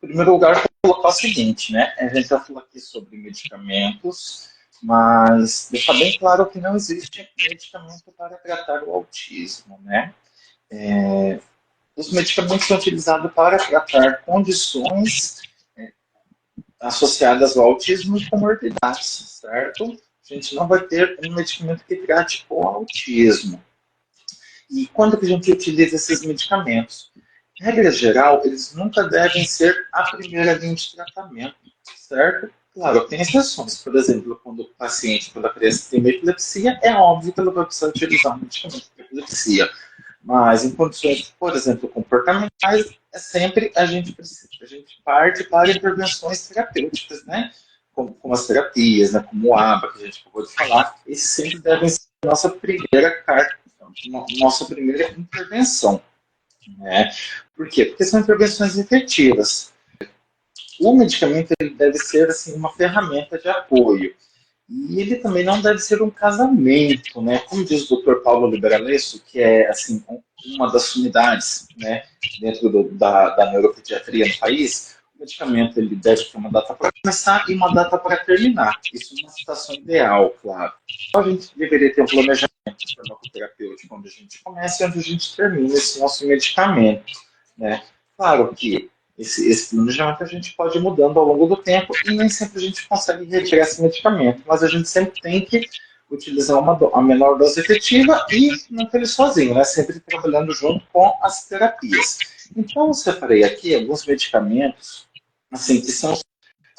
Em primeiro lugar, eu vou colocar o seguinte, né? A gente já falou aqui sobre medicamentos, mas deixar bem claro que não existe medicamento para tratar o autismo, né? Os medicamentos são utilizados para tratar condições associadas ao autismo e comorbidades, certo? A gente não vai ter um medicamento que trate o autismo. E quando que a gente utiliza esses medicamentos? Em regra geral, eles nunca devem ser a primeira linha de tratamento, certo? Claro, tem exceções. Por exemplo, quando o paciente, quando a criança tem uma epilepsia, é óbvio que ela vai precisar utilizar um medicamento para epilepsia. Mas em condições, por exemplo, comportamentais, é sempre a gente parte para intervenções terapêuticas, né? Como as terapias, né? Como o ABA, que a gente acabou de falar. Esses sempre devem ser a nossa primeira intervenção, né? Por quê? Porque são intervenções efetivas. O medicamento ele deve ser assim uma ferramenta de apoio. E ele também não deve ser um casamento, né? Como diz o Dr. Paulo Liberalesso, que é assim uma das unidades, né, dentro da neuropediatria no país, o medicamento ele deve ter uma data para começar e uma data para terminar. Isso numa situação ideal, claro. Então, a gente deveria ter um planejamento farmacoterapêutico onde a gente começa e onde a gente termina esse nosso medicamento, né? Claro que esse planejamento a gente pode ir mudando ao longo do tempo e nem sempre a gente consegue retirar esse medicamento, mas a gente sempre tem que utilizar a menor dose efetiva e não ter ele sozinho, né? Sempre trabalhando junto com as terapias. Então, eu separei aqui alguns medicamentos, assim, que são...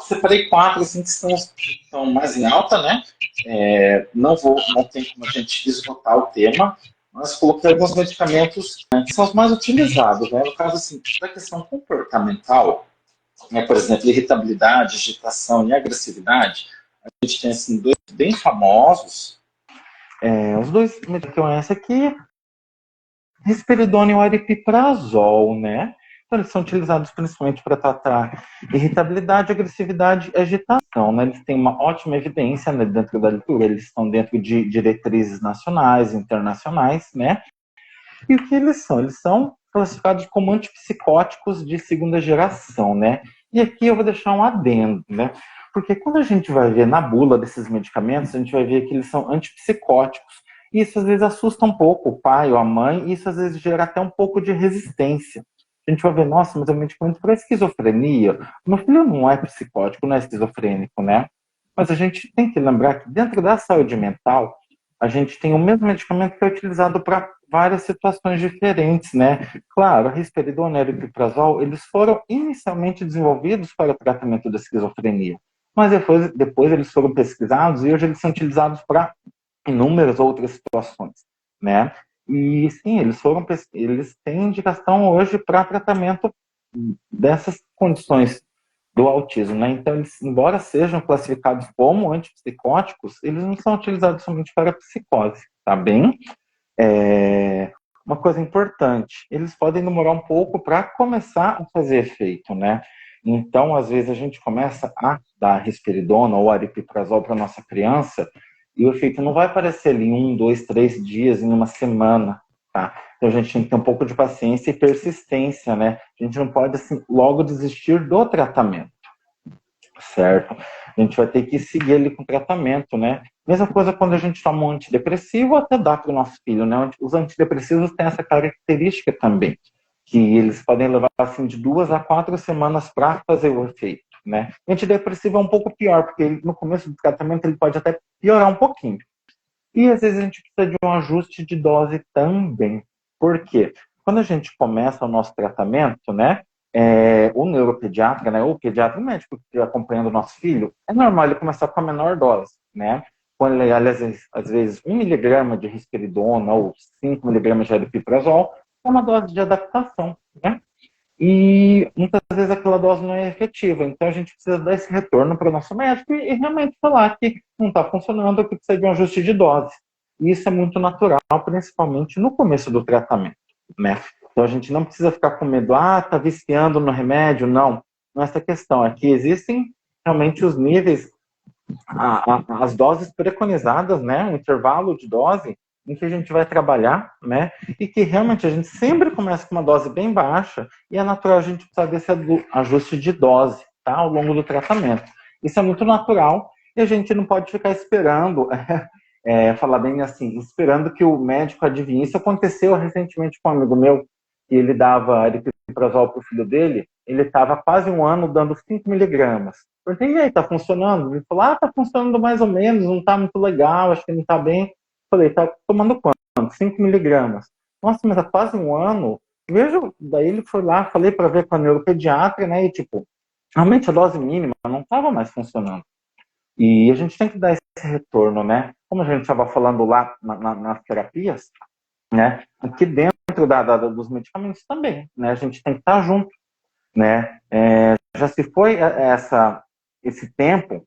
Separei quatro, assim, que estão mais em alta, né? Não tem como a gente esgotar o tema, mas coloquei alguns medicamentos, né, que são os mais utilizados, né? No caso, assim, da questão comportamental, né, por exemplo, irritabilidade, agitação e agressividade, a gente tem, assim, dois bem famosos. Os dois que eu conheço aqui, risperidona e o aripiprazol, né? Então, eles são utilizados principalmente para tratar irritabilidade, agressividade e agitação, né? Eles têm uma ótima evidência, né, dentro da literatura, eles estão dentro de diretrizes nacionais, internacionais, né? E o que eles são? Eles são classificados como antipsicóticos de segunda geração, né? E aqui eu vou deixar um adendo, né? Porque quando a gente vai ver na bula desses medicamentos, a gente vai ver que eles são antipsicóticos. E isso às vezes assusta um pouco o pai ou a mãe, e isso às vezes gera até um pouco de resistência. A gente vai ver, nossa, mas é um medicamento para esquizofrenia. O meu filho não é psicótico, não é esquizofrênico, né? Mas a gente tem que lembrar que dentro da saúde mental, a gente tem o mesmo medicamento que é utilizado para várias situações diferentes, né? Claro, a risperidona e o aripiprazol, eles foram inicialmente desenvolvidos para o tratamento da esquizofrenia, mas depois eles foram pesquisados e hoje eles são utilizados para inúmeras outras situações, né? E sim, eles têm indicação hoje para tratamento dessas condições do autismo, né? Então, eles, embora sejam classificados como antipsicóticos, eles não são utilizados somente para psicose, tá bem? Uma coisa importante, eles podem demorar um pouco para começar a fazer efeito, né? Então, às vezes, a gente começa a dar risperidona ou aripiprazol para nossa criança e o efeito não vai aparecer ali em 1, 2, 3 dias, em uma semana, tá? Então, a gente tem que ter um pouco de paciência e persistência, né? A gente não pode, assim, logo desistir do tratamento, certo? A gente vai ter que seguir ali com o tratamento, né? Mesma coisa quando a gente toma um antidepressivo, até dá para o nosso filho, né? Os antidepressivos têm essa característica também, que eles podem levar, assim, de 2 a 4 semanas para fazer o efeito, né? O antidepressivo é um pouco pior, porque no começo do tratamento ele pode até piorar um pouquinho. E às vezes a gente precisa de um ajuste de dose também. Por quê? Quando a gente começa o nosso tratamento, né? O neuropediatra, né? O pediatra, o médico que está acompanhando o nosso filho, é normal ele começar com a menor dose, né? Quando ele, às vezes 1 miligrama de risperidona ou 5 miligramas de aripiprazol, é uma dose de adaptação, né? E muitas vezes aquela dose não é efetiva. Então a gente precisa dar esse retorno para o nosso médico e realmente falar que não está funcionando, que precisa de um ajuste de dose. E isso é muito natural, principalmente no começo do tratamento, né? Então a gente não precisa ficar com medo, está viciando no remédio. Não, não é essa questão. Aqui existem realmente os níveis, as doses preconizadas, né? O intervalo de dose em que a gente vai trabalhar, né? E que realmente a gente sempre começa com uma dose bem baixa e é natural a gente precisar desse ajuste de dose, tá? Ao longo do tratamento. Isso é muito natural e a gente não pode ficar esperando, falar bem assim, esperando que o médico adivinhe. Isso aconteceu recentemente com um amigo meu, que ele dava aripiprazol para o filho dele, ele estava quase um ano dando 5 miligramas. Eu perguntei, e aí, tá funcionando? Ele falou, tá funcionando mais ou menos, não tá muito legal, acho que não tá bem. Falei, tá tomando quanto? 5 miligramas. Nossa, mas há quase um ano. Vejo, daí ele foi lá, falei para ver com a neuropediatra, né? E tipo, realmente a dose mínima não estava mais funcionando. E a gente tem que dar esse retorno, né? Como a gente estava falando lá nas terapias, né? Aqui dentro dos medicamentos também, né? A gente tem que estar junto, né? Já se foi esse tempo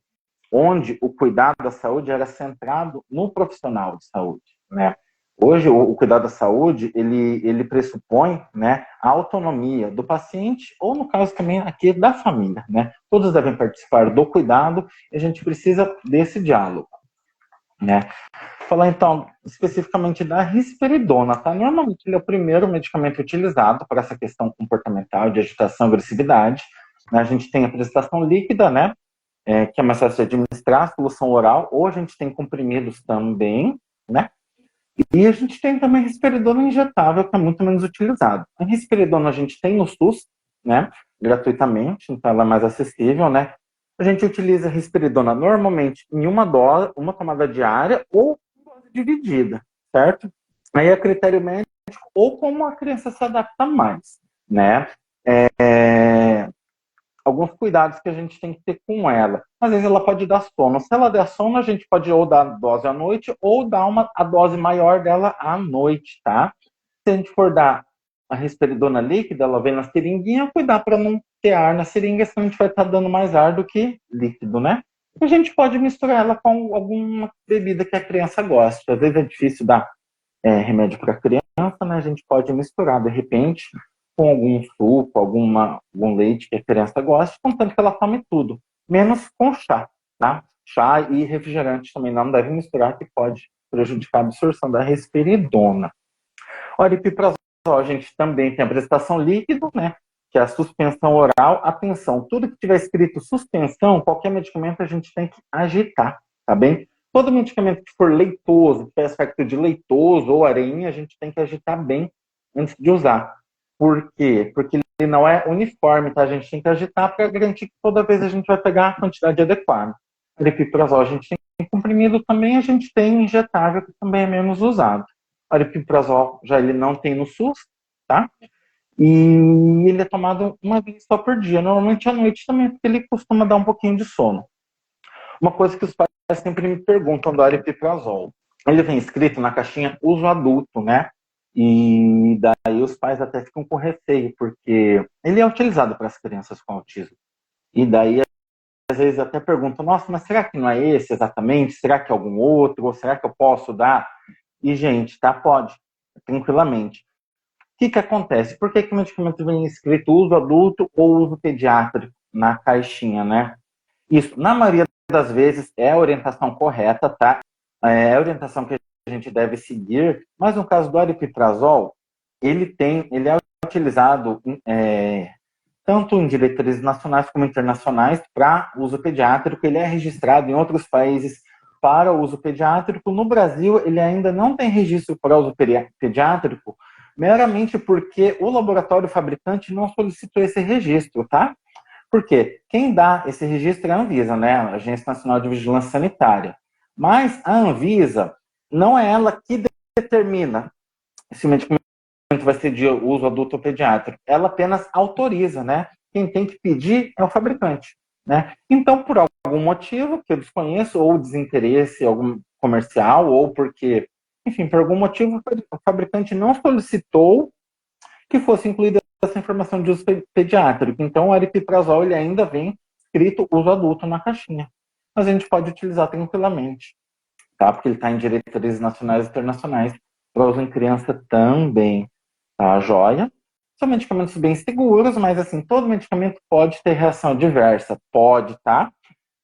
onde o cuidado da saúde era centrado no profissional de saúde, né? Hoje, o cuidado da saúde, ele pressupõe, né, a autonomia do paciente, ou no caso também aqui da família, né? Todos devem participar do cuidado e a gente precisa desse diálogo, né? Vou falar então especificamente da risperidona, tá? Normalmente ele é o primeiro medicamento utilizado para essa questão comportamental de agitação e agressividade, né? A gente tem a prestação líquida, né? Que é mais fácil de administrar, solução oral, ou a gente tem comprimidos também, né? E a gente tem também risperidona injetável, que é muito menos utilizado. A risperidona a gente tem no SUS, né? Gratuitamente, então ela é mais acessível, né? A gente utiliza a risperidona normalmente em uma dose, uma tomada diária ou dose dividida, certo? Aí é critério médico ou como a criança se adapta mais, né? Alguns cuidados que a gente tem que ter com ela. Às vezes ela pode dar sono. Se ela der sono, a gente pode ou dar a dose à noite ou dar a dose maior dela à noite, tá? Se a gente for dar a risperidona líquida, ela vem na seringuinha, cuidar para não ter ar na seringa, senão a gente vai estar dando mais ar do que líquido, né? E a gente pode misturar ela com alguma bebida que a criança gosta. Às vezes é difícil dar remédio para criança, né? A gente pode misturar, de repente, com algum suco, algum leite que a criança gosta, contanto que ela tome tudo, menos com chá, tá? Chá e refrigerante também não deve misturar, que pode prejudicar a absorção da risperidona. O aripiprazol, a gente também tem a prestação líquida, né? Que é a suspensão oral. Atenção, tudo que tiver escrito suspensão, qualquer medicamento a gente tem que agitar, tá bem? Todo medicamento que for leitoso, que tem aspecto de leitoso ou areinha, a gente tem que agitar bem antes de usar. Por quê? Porque ele não é uniforme, tá? A gente tem que agitar para garantir que toda vez a gente vai pegar a quantidade adequada. Aripiprazol a gente tem comprimido também, a gente tem injetável, que também é menos usado. Aripiprazol já ele não tem no SUS, tá? E ele é tomado uma vez só por dia, normalmente à noite também, porque ele costuma dar um pouquinho de sono. Uma coisa que os pais sempre me perguntam do aripiprazol. Ele vem escrito na caixinha uso adulto, né? E daí os pais até ficam com receio, porque ele é utilizado para as crianças com autismo. E daí, às vezes, até perguntam, nossa, mas será que não é esse exatamente? Será que é algum outro? Ou será que eu posso dar? E, gente, tá? Pode, tranquilamente. O que acontece? Por que o medicamento vem escrito uso adulto ou uso pediátrico na caixinha, né? Isso, na maioria das vezes, é a orientação correta, tá? É a orientação que a gente deve seguir, mas no caso do aripiprazol, ele é utilizado tanto em diretrizes nacionais como internacionais para uso pediátrico. Ele é registrado em outros países para uso pediátrico. No Brasil, ele ainda não tem registro para uso pediátrico, meramente porque o laboratório fabricante não solicitou esse registro, tá? Por quê? Quem dá esse registro é a Anvisa, né? A Agência Nacional de Vigilância Sanitária. Mas a Anvisa não é ela que determina se o medicamento vai ser de uso adulto ou pediátrico. Ela apenas autoriza, né? Quem tem que pedir é o fabricante, né? Então, por algum motivo que eu desconheço, ou desinteresse algum comercial, ou porque, enfim, por algum motivo o fabricante não solicitou que fosse incluída essa informação de uso pediátrico. Então, o aripiprazol ele ainda vem escrito uso adulto na caixinha. Mas a gente pode utilizar tranquilamente, tá? Porque ele está em diretrizes nacionais e internacionais para uso em criança também, tá? Joia? São medicamentos bem seguros, mas assim, todo medicamento pode ter reação adversa, pode, tá?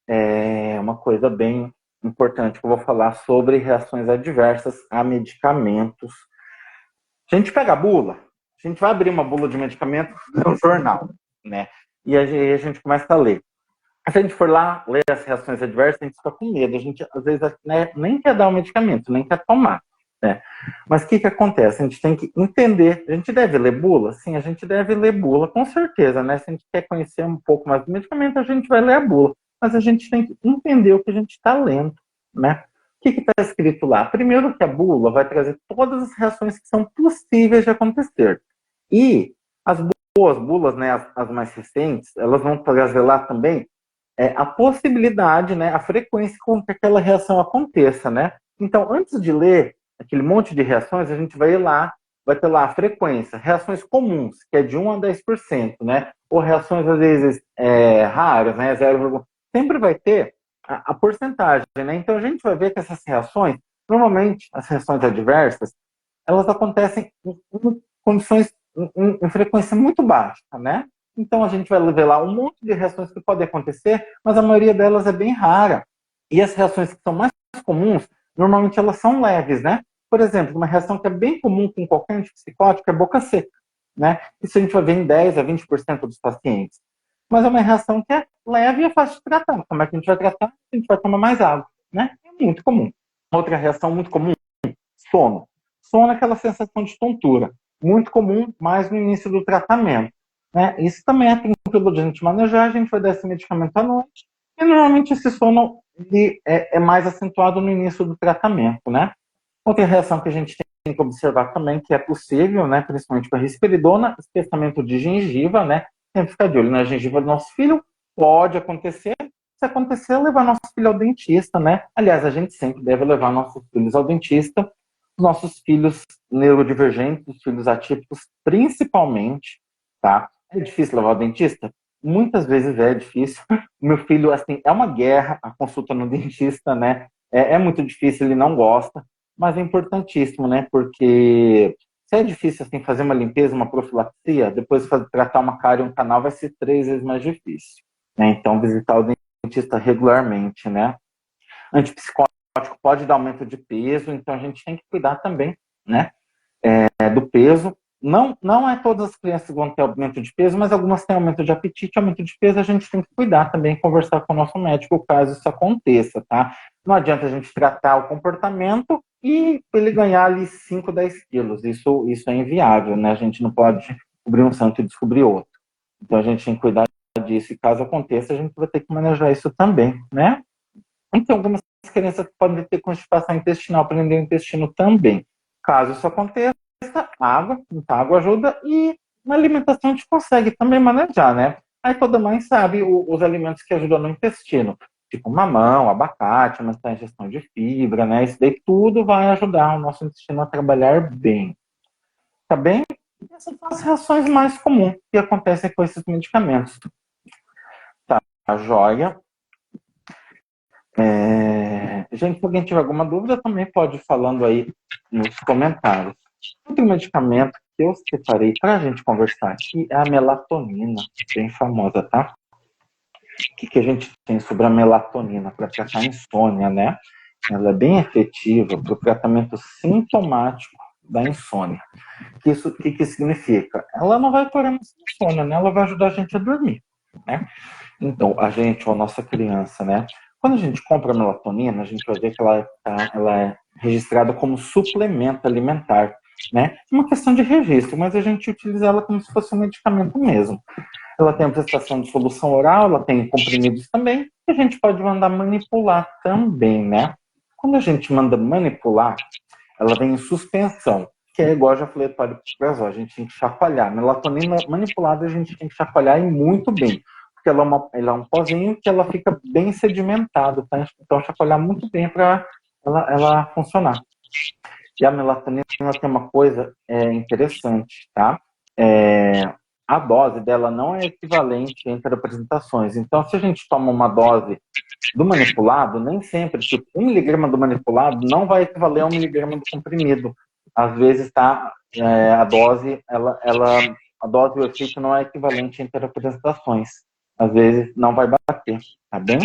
É uma coisa bem importante que eu vou falar sobre reações adversas a medicamentos. A gente pega a bula, a gente vai abrir uma bula de medicamento no jornal, né? E aí a gente começa a ler. Se a gente for lá ler as reações adversas, a gente fica com medo. A gente, às vezes, né, nem quer dar o medicamento, nem quer tomar. Né? Mas o que acontece? A gente tem que entender. A gente deve ler bula? Sim, a gente deve ler bula, com certeza. Né? Se a gente quer conhecer um pouco mais do medicamento, a gente vai ler a bula. Mas a gente tem que entender o que a gente está lendo. Né? O que está escrito lá? Primeiro que a bula vai trazer todas as reações que são possíveis de acontecer. E as boas bulas, né, as mais recentes, elas vão trazer lá também a possibilidade, né, a frequência com que aquela reação aconteça, né? Então, antes de ler aquele monte de reações, a gente vai ir lá, vai ter lá a frequência, reações comuns, que é de 1 a 10%, né? Ou reações, às vezes, raras, né? 0, sempre vai ter a porcentagem, né? Então, a gente vai ver que essas reações, normalmente, as reações adversas, elas acontecem em condições, em frequência muito baixa, né? Então a gente vai ver lá um monte de reações que podem acontecer, mas a maioria delas é bem rara. E as reações que são mais comuns, normalmente elas são leves, né? Por exemplo, uma reação que é bem comum com qualquer antipsicótico é boca seca, né? Isso a gente vai ver em 10 a 20% dos pacientes. Mas é uma reação que é leve e é fácil de tratar. Como é que a gente vai tratar? A gente vai tomar mais água, né? É muito comum. Outra reação muito comum, sono. Sono é aquela sensação de tontura. Muito comum, mais no início do tratamento. Né? Isso também é tranquilo de a gente manejar, a gente vai dar esse medicamento à noite, e normalmente esse sono é mais acentuado no início do tratamento, né? Outra reação que a gente tem que observar também, que é possível, né, principalmente com a risperidona, espessamento de gengiva, né? Tem que ficar de olho na gengiva do nosso filho, pode acontecer, se acontecer, levar nosso filho ao dentista, né? Aliás, a gente sempre deve levar nossos filhos ao dentista, nossos filhos neurodivergentes, os filhos atípicos, principalmente, tá? É difícil levar ao dentista? Muitas vezes é difícil. Meu filho, assim, é uma guerra a consulta no dentista, né? É muito difícil, ele não gosta, mas é importantíssimo, né? Porque se é difícil, assim, fazer uma limpeza, uma profilaxia, depois tratar uma cárie, um canal, vai ser 3 vezes mais difícil. Né? Então, visitar o dentista regularmente, né? Antipsicótico pode dar aumento de peso, então a gente tem que cuidar também, né? Do peso. Não é todas as crianças que vão ter aumento de peso, mas algumas têm aumento de apetite, aumento de peso, a gente tem que cuidar também, conversar com o nosso médico caso isso aconteça, tá? Não adianta a gente tratar o comportamento e ele ganhar ali 5, 10 quilos. Isso é inviável, né? A gente não pode cobrir um santo e descobrir outro. Então a gente tem que cuidar disso e caso aconteça, a gente vai ter que manejar isso também, né? Então, algumas crianças podem ter constipação intestinal, prender o intestino também. Caso isso aconteça, água, muita água ajuda, e na alimentação a gente consegue também manejar, né? Aí toda mãe sabe os alimentos que ajudam no intestino, tipo mamão, abacate, aumentar a ingestão de fibra, né? Isso daí tudo vai ajudar o nosso intestino a trabalhar bem. Tá bem? Essas são as reações mais comuns que acontecem com esses medicamentos. Tá, a joia. Gente, se alguém tiver alguma dúvida, também pode ir falando aí nos comentários. Outro medicamento que eu separei para a gente conversar aqui é a melatonina, bem famosa, tá? O que a gente tem sobre a melatonina para tratar a insônia, né? Ela é bem efetiva para o tratamento sintomático da insônia. O que significa? Ela não vai curar a insônia, né? Ela vai ajudar a gente a dormir, né? Então, a gente, ou a nossa criança, né? Quando a gente compra a melatonina, a gente vai ver que ela é registrada como suplemento alimentar, né? É uma questão de registro, mas a gente utiliza ela como se fosse um medicamento mesmo. Ela tem a prestação de solução oral, ela tem comprimidos também, e a gente pode mandar manipular também, né? Quando a gente manda manipular, ela vem em suspensão, que é igual eu já falei para o a gente tem que chacoalhar. Melatonina manipulada a gente tem que chacoalhar e muito bem, porque ela é um pozinho que ela fica bem sedimentado, tá? Então chacoalhar muito bem para ela funcionar. E a melatonina tem uma coisa interessante, tá? A dose dela não é equivalente entre apresentações. Então, se a gente toma uma dose do manipulado, nem sempre, tipo, 1 miligrama do manipulado não vai equivaler a 1 miligrama do comprimido. Às vezes, tá, a dose e o efeito não é equivalente entre apresentações. Às vezes, não vai bater, tá bem?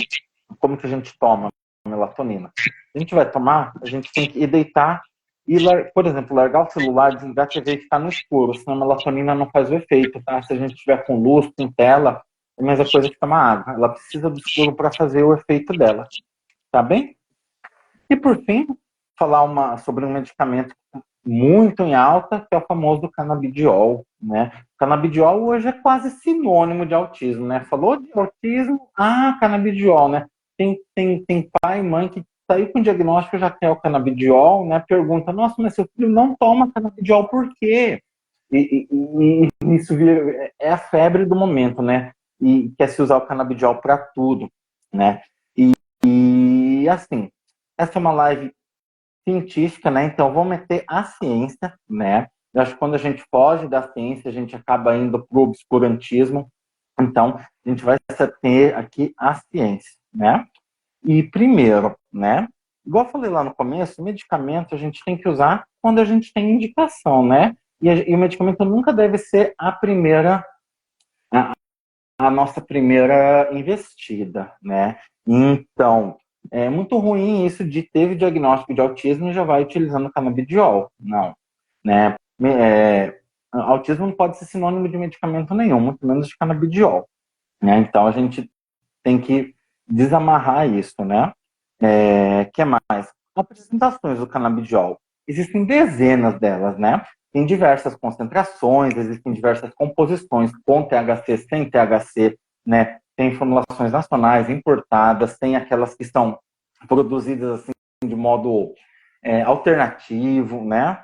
Como que a gente toma melatonina. A gente vai tomar, a gente tem que ir deitar e, por exemplo, largar o celular, desligar a TV e ficar no escuro, senão a melatonina não faz o efeito, tá? Se a gente tiver com luz, com tela, é a mesma coisa que tomar água. Ela precisa do escuro para fazer o efeito dela, tá bem? E por fim, falar sobre um medicamento muito em alta, que é o famoso canabidiol, né? O canabidiol hoje é quase sinônimo de autismo, né? Falou de autismo, canabidiol, né? Tem pai e mãe que saiu com o diagnóstico já quer o canabidiol, né? Pergunta, nossa, mas seu filho não toma canabidiol por quê? E isso é a febre do momento, né? E quer se usar o canabidiol para tudo, né? E assim, essa é uma live científica, né? Então vamos meter a ciência, né? Eu acho que quando a gente foge da ciência, a gente acaba indo para o obscurantismo. Então, a gente vai ter aqui a ciência, né? E primeiro, né? Igual eu falei lá no começo, medicamento a gente tem que usar quando a gente tem indicação, né? E o medicamento nunca deve ser a nossa primeira investida, né? Então, é muito ruim isso de teve diagnóstico de autismo e já vai utilizando canabidiol. Não, né? Autismo não pode ser sinônimo de medicamento nenhum, muito menos de canabidiol, né? Então, a gente tem que desamarrar isso, né? Que mais? Apresentações do canabidiol. Existem dezenas delas, né? Tem diversas concentrações, existem diversas composições, com THC, sem THC, né? Tem formulações nacionais, importadas, tem aquelas que são produzidas assim de modo alternativo, né?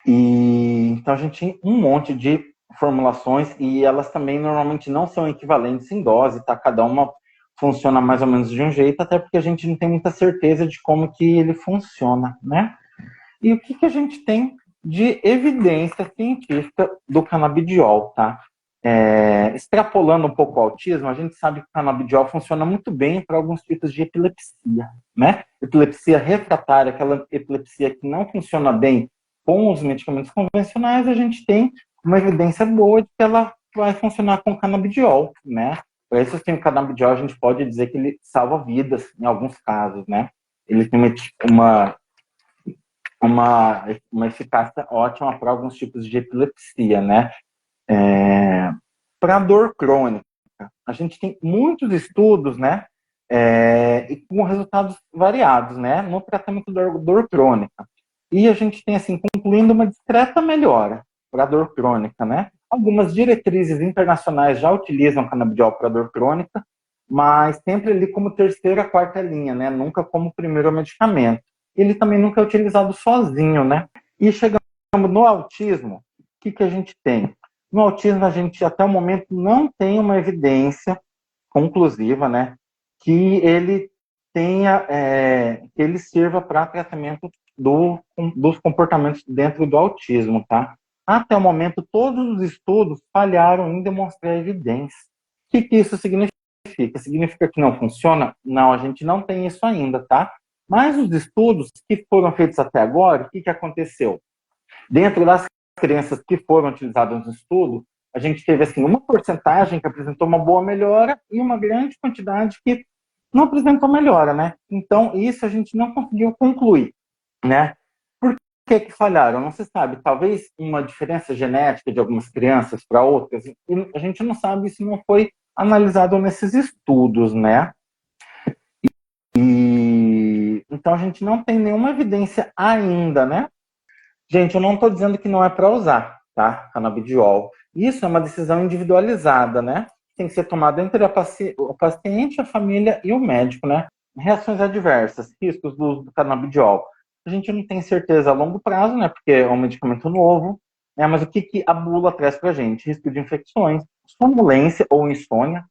E então a gente tem um monte de formulações e elas também normalmente não são equivalentes em dose, tá? Cada uma funciona mais ou menos de um jeito, até porque a gente não tem muita certeza de como que ele funciona, né? E o que a gente tem de evidência científica do canabidiol, tá? Extrapolando um pouco o autismo, a gente sabe que o canabidiol funciona muito bem para alguns tipos de epilepsia, né? Epilepsia refratária, aquela epilepsia que não funciona bem com os medicamentos convencionais, a gente tem uma evidência boa de que ela vai funcionar com canabidiol, né? Para isso, assim, o canabidiol, a gente pode dizer que ele salva vidas em alguns casos, né? Ele tem uma eficácia ótima para alguns tipos de epilepsia, né? Para dor crônica, a gente tem muitos estudos, né? E com resultados variados, né? No tratamento da dor crônica. E a gente tem, assim, concluindo uma discreta melhora para dor crônica, né? Algumas diretrizes internacionais já utilizam canabidiol para dor crônica, mas sempre ali como terceira, quarta linha, né? Nunca como primeiro medicamento. Ele também nunca é utilizado sozinho, né? E chegamos no autismo, o que a gente tem? No autismo, a gente até o momento não tem uma evidência conclusiva, né? Que ele tenha, que ele sirva para tratamento dos comportamentos dentro do autismo, tá? Até o momento, todos os estudos falharam em demonstrar evidência. O que isso significa? Significa que não funciona? Não, a gente não tem isso ainda, tá? Mas os estudos que foram feitos até agora, o que aconteceu? Dentro das crianças que foram utilizadas no estudo, a gente teve assim, uma porcentagem que apresentou uma boa melhora e uma grande quantidade que não apresentou melhora, né? Então, isso a gente não conseguiu concluir, né? Por que falharam? Não se sabe. Talvez uma diferença genética de algumas crianças para outras. E a gente não sabe, isso não foi analisado nesses estudos, né? Então, a gente não tem nenhuma evidência ainda, né? Gente, eu não estou dizendo que não é para usar, tá? Canabidiol. Isso é uma decisão individualizada, né? Tem que ser tomada entre o paciente, a família e o médico, né? Reações adversas, riscos do uso do canabidiol. A gente não tem certeza a longo prazo, né? Porque é um medicamento novo, né? Mas o que a bula traz para a gente? Risco de infecções, sonolência ou insônia,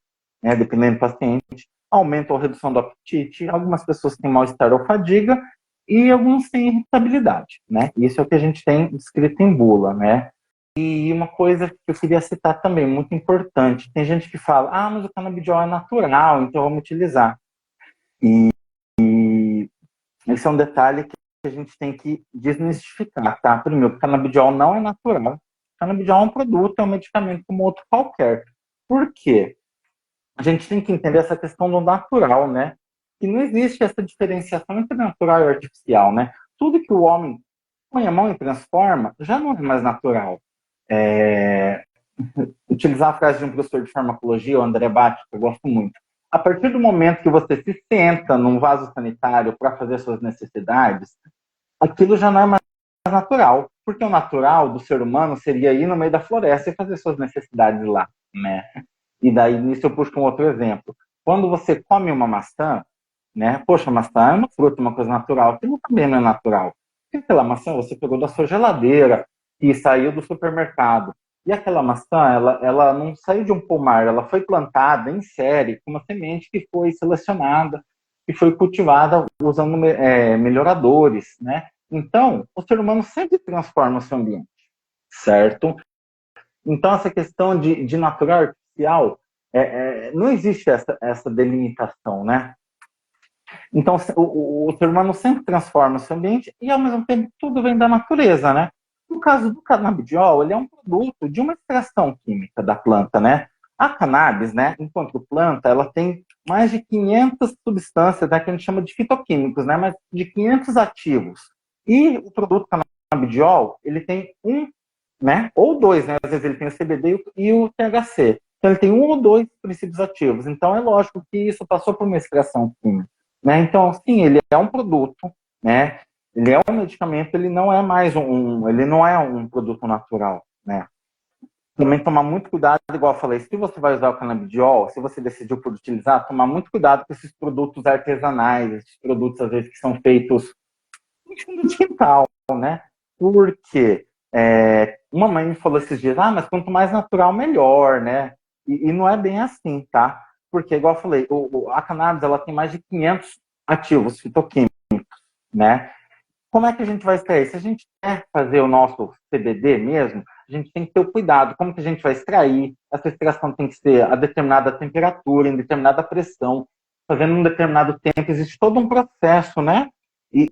né? Dependendo do paciente, aumento ou redução do apetite. Algumas pessoas têm mal-estar ou fadiga, e alguns têm irritabilidade, né? Isso é o que a gente tem descrito em bula, né? E uma coisa que eu queria citar também, muito importante, tem gente que fala, mas o canabidiol é natural, então vamos utilizar. E esse é um detalhe que a gente tem que desmistificar, tá? Primeiro, o canabidiol não é natural. O canabidiol é um produto, é um medicamento como outro qualquer. Por quê? A gente tem que entender essa questão do natural, né? que não existe essa diferenciação entre natural e artificial, né? Tudo que o homem põe a mão e transforma já não é mais natural. Utilizar a frase de um professor de farmacologia, o André Batti, que eu gosto muito. A partir do momento que você se senta num vaso sanitário para fazer suas necessidades, aquilo já não é mais natural. Porque o natural do ser humano seria ir no meio da floresta e fazer suas necessidades lá, né? E daí, nisso eu puxo um outro exemplo. Quando você come uma maçã, né? Poxa, maçã é uma fruta, uma coisa natural. Aquilo também não é natural. Porque aquela maçã você pegou da sua geladeira e saiu do supermercado. E aquela maçã, ela não saiu de um pomar, ela foi plantada em série, com uma semente que foi selecionada, que foi cultivada usando melhoradores, né? Então, o ser humano sempre transforma o seu ambiente, certo? Então, essa questão de natural e artificial, não existe essa delimitação, né? Então, o ser humano sempre transforma o seu ambiente e, ao mesmo tempo, tudo vem da natureza, né? No caso do canabidiol, ele é um produto de uma extração química da planta, né? A cannabis, né, enquanto planta, ela tem mais de 500 substâncias, né, que a gente chama de fitoquímicos, né, mas de 500 ativos. E o produto canabidiol, ele tem um, né, ou dois, né, às vezes ele tem o CBD e o THC. Então, ele tem um ou dois princípios ativos. Então, é lógico que isso passou por uma extração química. Né? Então, sim, ele é um produto, né? Ele é um medicamento, ele não é mais ele não é um produto natural, né? Também tomar muito cuidado, igual eu falei, se você vai usar o canabidiol, se você decidiu por utilizar, tomar muito cuidado com esses produtos artesanais, esses produtos, às vezes, que são feitos em fundo de quintal, né? Porque uma mãe me falou esses dias, mas quanto mais natural, melhor, né? E não é bem assim, tá? Porque, igual eu falei, a cannabis ela tem mais de 500 ativos fitoquímicos, né? Como é que a gente vai extrair? Se a gente quer fazer o nosso CBD mesmo, a gente tem que ter o cuidado. Como que a gente vai extrair? Essa extração tem que ser a determinada temperatura, em determinada pressão, fazendo um determinado tempo. Existe todo um processo, né? E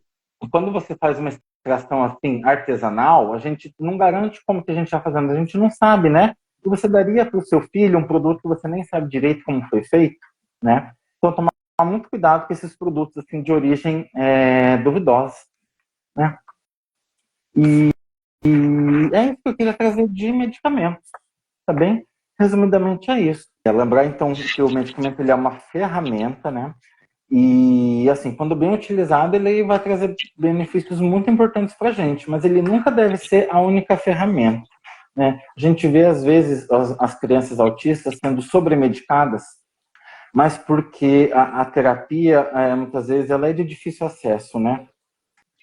quando você faz uma extração assim artesanal, a gente não garante como que a gente está fazendo, a gente não sabe, né? E você daria para o seu filho um produto que você nem sabe direito como foi feito, né? Então, tomar muito cuidado com esses produtos assim de origem duvidosa, né? E é isso que eu queria trazer de medicamentos, tá bem? Resumidamente é isso. Lembrar então que o medicamento ele é uma ferramenta, né? E assim, quando bem utilizado, ele vai trazer benefícios muito importantes para a gente, mas ele nunca deve ser a única ferramenta, né? A gente vê às vezes as crianças autistas sendo sobremedicadas, mas porque a terapia muitas vezes ela é de difícil acesso, né?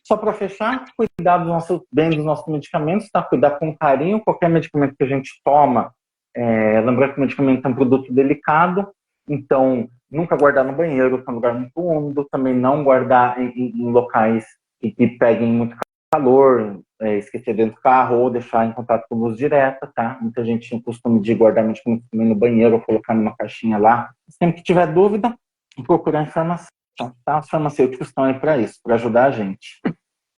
Só para fechar, cuidar bem dos nossos medicamentos, tá? Cuidar com carinho, qualquer medicamento que a gente toma, lembrar que o medicamento é um produto delicado, então nunca guardar no banheiro, que é um lugar muito úmido, também não guardar em locais que peguem muito calor, esquecer dentro do carro ou deixar em contato com luz direta, tá? Muita gente tem o costume de guardar medicamento também no banheiro ou colocar numa caixinha lá. Sempre que tiver dúvida, procurar informação, tá? Os farmacêuticos estão aí para isso, para ajudar a gente.